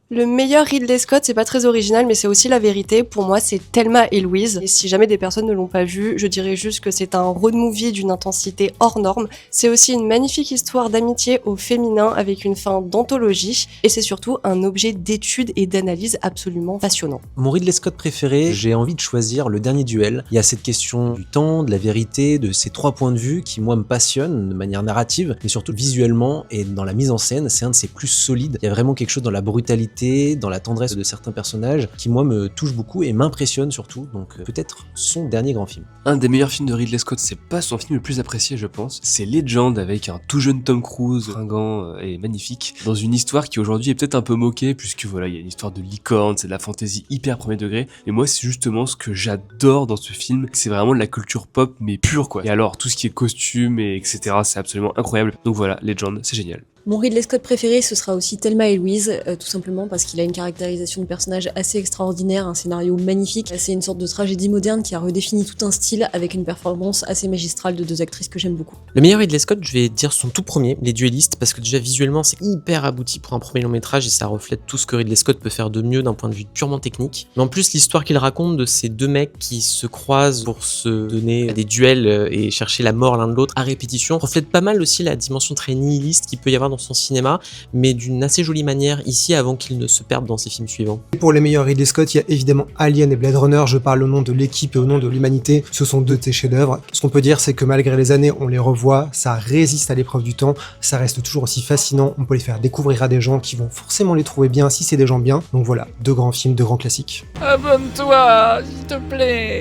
Le meilleur Ridley Scott, c'est pas très original, mais c'est aussi la vérité. Pour moi, c'est Thelma et Louise. Et si jamais des personnes ne l'ont pas vu, je dirais juste que c'est un road movie d'une intensité hors norme. C'est aussi une magnifique histoire d'amitié au féminin avec une fin d'anthologie. Et c'est surtout un objet d'étude et d'analyse absolument passionnant. Mon Ridley Scott préféré, j'ai envie de choisir Le Dernier Duel. Il y a cette question du temps, de la vérité, de ces trois points de vue qui, moi, me passionnent de manière narrative, mais surtout visuellement et dans la mise en scène. C'est un de ses plus solides. Il y a vraiment quelque chose dans la brutalité, dans la tendresse de certains personnages qui moi me touche beaucoup et m'impressionne surtout, donc peut-être son dernier grand film. Un des meilleurs films de Ridley Scott, c'est pas son film le plus apprécié je pense, c'est Legend avec un tout jeune Tom Cruise, fringant et magnifique, dans une histoire qui aujourd'hui est peut-être un peu moquée puisque voilà, il y a une histoire de licorne, c'est de la fantaisie hyper premier degré, et moi c'est justement ce que j'adore dans ce film, c'est vraiment de la culture pop mais pure quoi, et alors tout ce qui est costume et etc, c'est absolument incroyable, donc voilà, Legend, c'est génial. Mon Ridley Scott préféré, ce sera aussi Thelma et Louise, tout simplement parce qu'il a une caractérisation de personnage assez extraordinaire, un scénario magnifique. C'est une sorte de tragédie moderne qui a redéfini tout un style avec une performance assez magistrale de deux actrices que j'aime beaucoup. Le meilleur Ridley Scott, je vais dire son tout premier, Les Duellistes, parce que déjà visuellement c'est hyper abouti pour un premier long métrage et ça reflète tout ce que Ridley Scott peut faire de mieux d'un point de vue purement technique. Mais en plus l'histoire qu'il raconte de ces deux mecs qui se croisent pour se donner des duels et chercher la mort l'un de l'autre à répétition reflète pas mal aussi la dimension très nihiliste qu'il peut y avoir dans son cinéma, mais d'une assez jolie manière ici avant qu'il ne se perde dans ses films suivants. Et pour les meilleurs Ridley Scott, il y a évidemment Alien et Blade Runner, je parle au nom de l'équipe et au nom de l'humanité, ce sont deux de ses chefs-d'œuvre. Ce qu'on peut dire, c'est que malgré les années, on les revoit, ça résiste à l'épreuve du temps, ça reste toujours aussi fascinant, on peut les faire découvrir à des gens qui vont forcément les trouver bien si c'est des gens bien. Donc voilà, deux grands films, deux grands classiques. Abonne-toi, s'il te plaît.